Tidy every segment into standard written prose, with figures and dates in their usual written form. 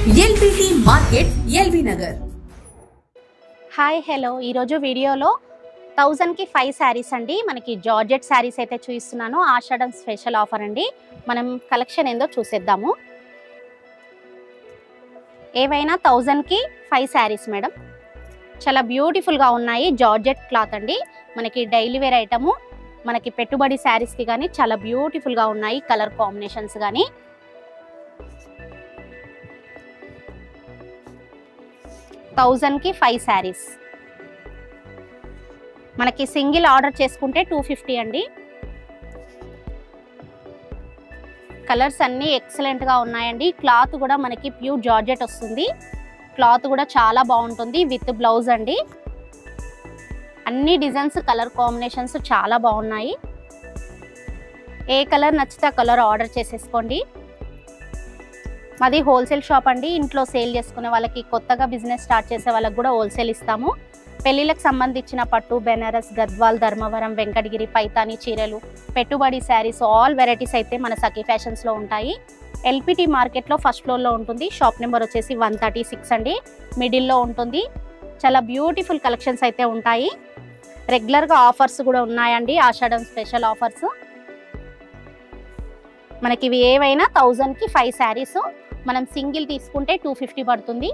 LBT market LB Nagar. Hi hello, ఈరోజు వీడియోలో 1000కి 5 శారీస్ అండి. మనకి జార్జెట్ శారీస్ అయితే చూపిస్తున్నాను. ఆషాఢం స్పెషల్ ఆఫర్ అండి. మనం కలెక్షన్ ఏందో చూసేద్దాము. ఏవైనా 1000కి 5 శారీస్ మేడం. చాలా బ్యూటిఫుల్గా ఉన్నాయి. జార్జెట్ క్లాత్ అండి. మనకి డైలీ వేర్ ఐటము, మనకి పెట్టుబడి శారీస్కి కానీ చాలా బ్యూటిఫుల్గా ఉన్నాయి. కలర్ కాంబినేషన్స్ కానీ 1000కి 5 శారీస్. మనకి సింగిల్ ఆర్డర్ చేసుకుంటే 250 అండి. కలర్స్ అన్నీ ఎక్సలెంట్గా ఉన్నాయండి. క్లాత్ కూడా మనకి ప్యూర్ జార్జెట్ వస్తుంది. క్లాత్ కూడా చాలా బాగుంటుంది. విత్ బ్లౌజ్ అండి. అన్ని డిజైన్స్, కలర్ కాంబినేషన్స్ చాలా బాగున్నాయి. ఏ కలర్ నచ్చితే ఆ కలర్ ఆర్డర్ చేసేసుకోండి. మాది హోల్సేల్ షాప్ అండి. ఇంట్లో సేల్ చేసుకునే వాళ్ళకి, కొత్తగా బిజినెస్ స్టార్ట్ చేసే వాళ్ళకి కూడా హోల్సేల్ ఇస్తాము. పెళ్ళిళ్ళకి సంబంధించిన పట్టు, బెనారస్, గద్వాల్, ధర్మవరం, వెంకటగిరి, పైతాని చీరలు, పెట్టుబడి శారీస్, ఆల్ వెరైటీస్ అయితే మన సఖీ ఫ్యాషన్స్లో ఉంటాయి. ఎల్పిటి మార్కెట్లో ఫస్ట్ ఫ్లోర్లో ఉంటుంది. షాప్ నెంబర్ వచ్చేసి 136 అండి. మిడిల్లో ఉంటుంది. చాలా బ్యూటిఫుల్ కలెక్షన్స్ అయితే ఉంటాయి. రెగ్యులర్గా ఆఫర్స్ కూడా ఉన్నాయండి. ఆషాఢం స్పెషల్ ఆఫర్స్. మనకి ఇవి ఏవైనా 1000కి 5 శారీస్. మనం సింగిల్ తీసుకుంటే 250 పడుతుంది.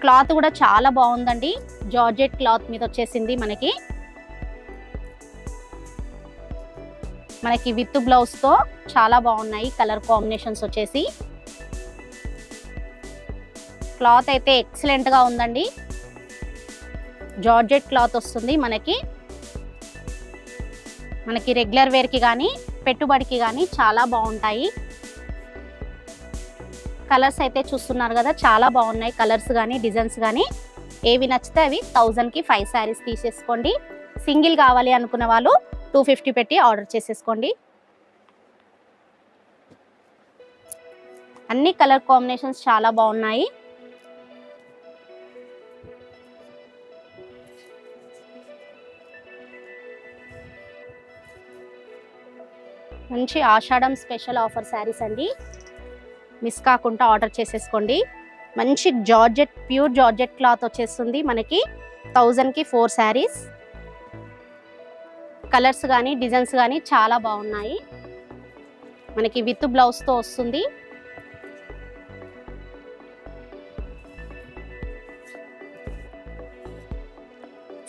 క్లాత్ కూడా చాలా బాగుందండి. జార్జెట్ క్లాత్ మీద వచ్చేసింది మనకి విత్ బ్లౌజ్తో చాలా బాగున్నాయి. కలర్ కాంబినేషన్స్ వచ్చేసి క్లాత్ అయితే ఎక్సలెంట్గా ఉందండి. జార్జెట్ క్లాత్ వస్తుంది మనకి రెగ్యులర్ వేర్కి కానీ పెట్టుబడికి కానీ చాలా బాగుంటాయి. కలర్స్ అయితే చూస్తున్నారు కదా, చాలా బాగున్నాయి. కలర్స్ కానీ డిజైన్స్ కానీ ఏవి నచ్చితే అవి 1000కి 5 శారీస్ తీసేసుకోండి. సింగిల్ కావాలి అనుకున్న వాళ్ళు 250 పెట్టి ఆర్డర్ చేసేసుకోండి. అన్ని కలర్ కాంబినేషన్స్ చాలా బాగున్నాయి. మంచి ఆషాఢం స్పెషల్ ఆఫర్ శారీస్ అండి. మిస్ కాకుండా ఆర్డర్ చేసేసుకోండి. మంచి జార్జెట్, ప్యూర్ జార్జెట్ క్లాత్ వచ్చేస్తుంది మనకి. 1000కి 4 శారీస్. కలర్స్ కానీ డిజైన్స్ కానీ చాలా బాగున్నాయి. మనకి విత్ బ్లౌజ్తో వస్తుంది.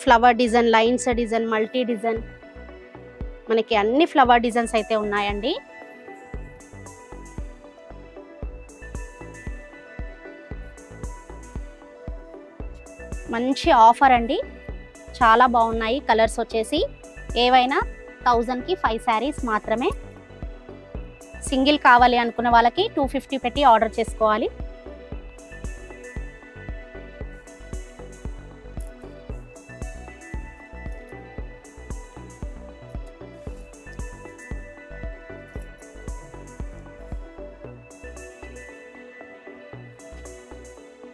Flower design, lines design, multi design, మనకి అన్ని ఫ్లవర్ డిజైన్స్ అయితే ఉన్నాయండి. మంచి ఆఫర్ అండి. చాలా బాగున్నాయి. కలర్స్ వచ్చేసి ఏవైనా 1000కి 5 శారీస్ మాత్రమే. సింగిల్ కావాలి అనుకున్న వాళ్ళకి 250 పెట్టి ఆర్డర్ చేసుకోవాలి.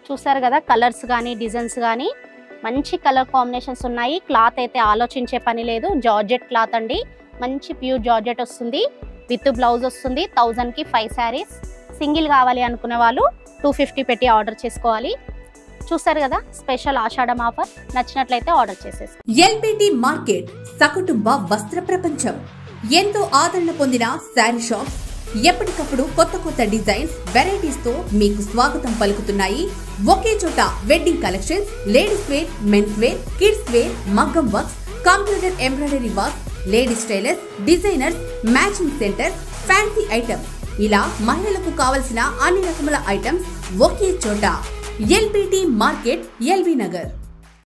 చూసారు కదా, కలర్స్ కానీ డిజైన్స్ కానీ మంచి కలర్ కాంబినేషన్స్ ఉన్నాయి. క్లాత్ అయితే ఆలోచించే పని లేదు. జార్జెట్ క్లాత్ అండి. మంచి ప్యూర్ జార్జెట్ వస్తుంది. విత్ బ్లౌజ్ వస్తుంది. 1000కి 5 శారీస్. సింగిల్ కావాలి అనుకునే వాళ్ళు 250 పెట్టి ఆర్డర్ చేసుకోవాలి. చూసారు కదా, స్పెషల్ ఆషాఢం ఆఫర్. నచ్చినట్లయితే ఆర్డర్ చేసేసి. ఎల్బిటి మార్కెట్ సకుటుంబ వస్త్ర ప్రపంచం. ఎంతో ఆదరణ పొందిన శారీ షాప్. ఎప్పటికప్పుడు కొత్త డిజైన్స్, వెరైటీస్ తో మీకు స్వాగతం పలుకుతున్నాయి. ఒకే చోట wedding collections, ladies wear, men's wear, kids wear, మగ్గం works, computer embroidery work, ladies tailors, designers, matching centre, fancy items, ఇలా మహిళలకు కావలసిన అన్ని రకముల ఐటమ్స్ ఒకే చోట. LBT market LB Nagar.